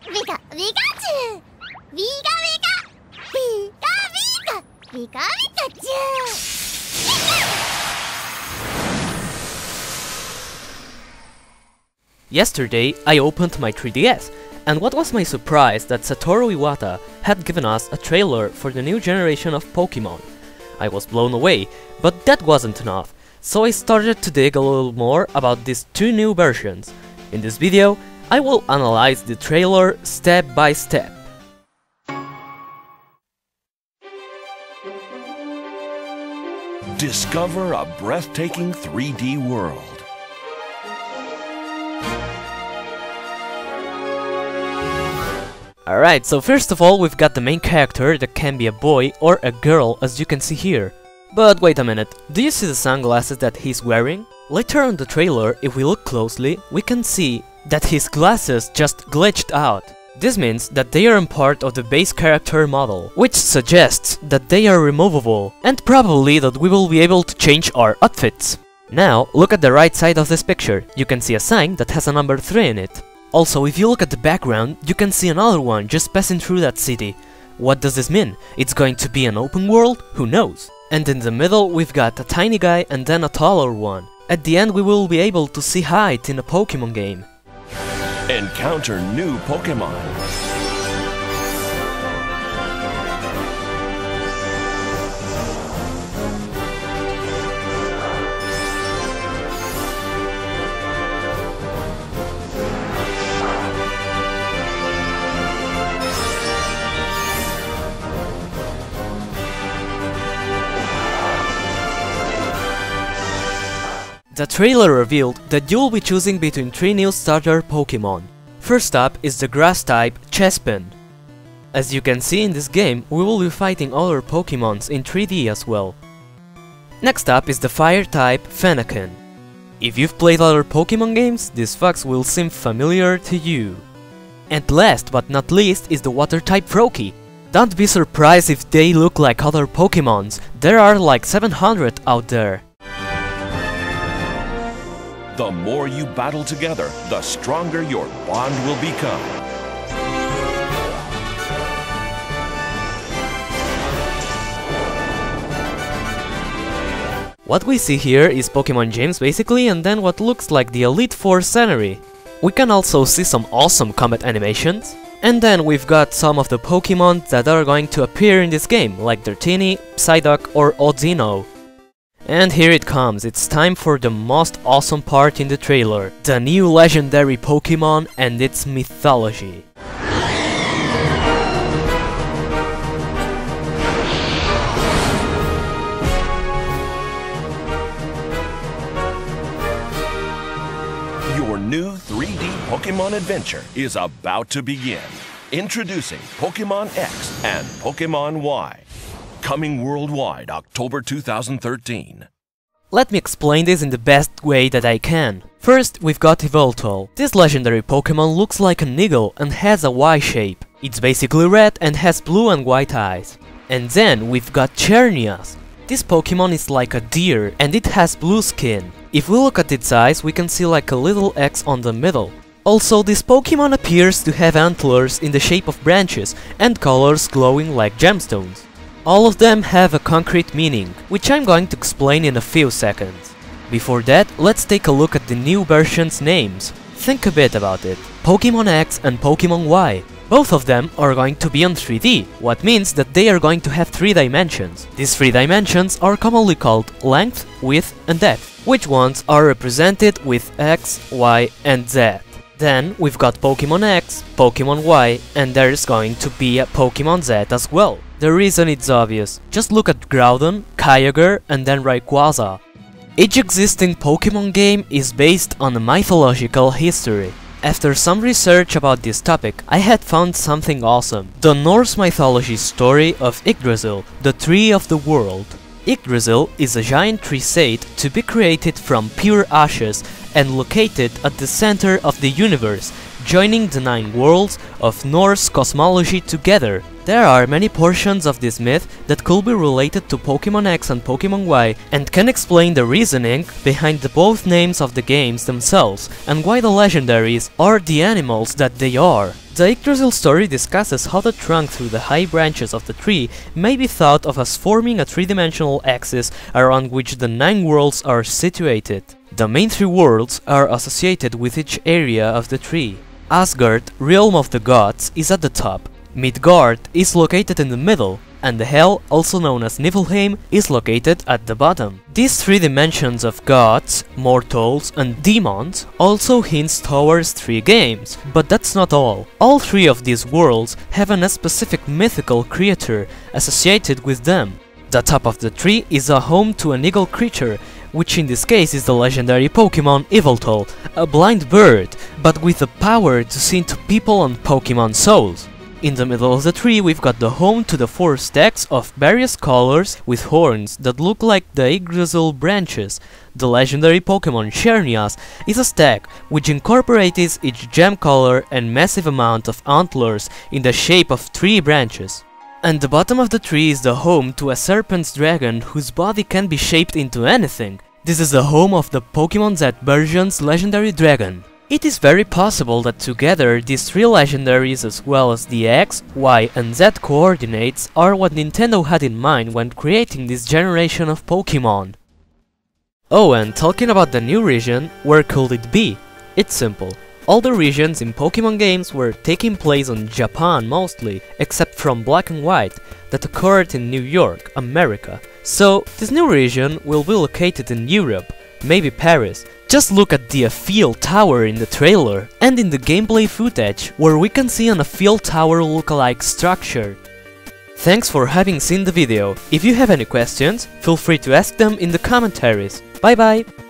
Vika, Pikachu! Vika, Vika! Vika, Vika! Vika, Pikachu! Yesterday, I opened my 3DS, and what was my surprise that Satoru Iwata had given us a trailer for the new generation of Pokemon. I was blown away, but that wasn't enough, so I started to dig a little more about these two new versions. In this video, I will analyze the trailer step by step. Discover a breathtaking 3D world. Alright, so first of all we've got the main character that can be a boy or a girl, as you can see here. But wait a minute, do you see the sunglasses that he's wearing? Later on the trailer, if we look closely, we can see that his glasses just glitched out. This means that they aren't part of the base character model, which suggests that they are removable, and probably that we will be able to change our outfits. Now, look at the right side of this picture, you can see a sign that has a number 3 in it. Also, if you look at the background, you can see another one just passing through that city. What does this mean? It's going to be an open world? Who knows? And in the middle we've got a tiny guy and then a taller one. At the end we will be able to see height in a Pokemon game. Encounter new Pokemon. The trailer revealed that you'll be choosing between 3 new starter Pokemon. First up is the grass type Chespin. As you can see in this game, we will be fighting other Pokemons in 3D as well. Next up is the fire type Fennekin. If you've played other Pokemon games, this fox will seem familiar to you. And last but not least is the water type Froakie. Don't be surprised if they look like other Pokemons, there are like 700 out there. The more you battle together, the stronger your bond will become. What we see here is Pokemon Gyms basically, and then what looks like the Elite Four scenery. We can also see some awesome combat animations. And then we've got some of the Pokemon that are going to appear in this game, like Dratini, Psyduck or Odzino. And here it comes, it's time for the most awesome part in the trailer, the new legendary Pokemon and its mythology. Your new 3D Pokemon adventure is about to begin. Introducing Pokemon X and Pokemon Y. Coming worldwide October 2013. Let me explain this in the best way that I can. First, we've got Yveltal. This legendary Pokemon looks like an eagle and has a Y shape. It's basically red and has blue and white eyes. And then we've got Chernias. This Pokemon is like a deer and it has blue skin. If we look at its eyes, we can see like a little X on the middle. Also, this Pokemon appears to have antlers in the shape of branches and colors glowing like gemstones. All of them have a concrete meaning, which I'm going to explain in a few seconds. Before that, let's take a look at the new version's names. Think a bit about it. Pokemon X and Pokemon Y. Both of them are going to be on 3D, what means that they are going to have 3 dimensions. These 3 dimensions are commonly called length, width and depth, which ones are represented with X, Y and Z. Then we've got Pokemon X, Pokemon Y, and there's going to be a Pokemon Z as well. The reason is obvious, just look at Groudon, Kyogre and then Rayquaza. Each existing Pokemon game is based on a mythological history. After some research about this topic, I had found something awesome. The Norse mythology story of Yggdrasil, the Tree of the World. Yggdrasil is a giant tree said to be created from pure ashes and located at the center of the universe, joining the 9 worlds of Norse cosmology together. There are many portions of this myth that could be related to Pokemon X and Pokemon Y and can explain the reasoning behind both names of the games themselves and why the legendaries are the animals that they are. The Yggdrasil story discusses how the trunk through the high branches of the tree may be thought of as forming a three-dimensional axis around which the 9 worlds are situated. The main 3 worlds are associated with each area of the tree. Asgard, realm of the gods, is at the top, Midgard is located in the middle, and the Hell, also known as Niflheim, is located at the bottom. These 3 dimensions of gods, mortals and demons also hints towards 3 games, but that's not all. All 3 of these worlds have a specific mythical creature associated with them. The top of the tree is a home to an eagle creature, which in this case is the legendary Pokemon Yveltal, a blind bird, but with the power to see into people and Pokemon souls. In the middle of the tree we've got the home to the 4 stacks of various colors with horns that look like the Yggdrasil branches. The legendary Pokemon Xerneas is a stack which incorporates each gem color and massive amount of antlers in the shape of 3 branches. And the bottom of the tree is the home to a serpent's dragon whose body can be shaped into anything. This is the home of the Pokemon Z version's legendary dragon. It is very possible that together these 3 legendaries as well as the X, Y and Z coordinates are what Nintendo had in mind when creating this generation of Pokemon. Oh, and talking about the new region, where could it be? It's simple. All the regions in Pokemon games were taking place on Japan mostly, except from Black and White, that occurred in New York, America. So, this new region will be located in Europe, maybe Paris. Just look at the Eiffel Tower in the trailer, and in the gameplay footage, where we can see an Eiffel Tower lookalike structure. Thanks for having seen the video. If you have any questions, feel free to ask them in the commentaries. Bye bye!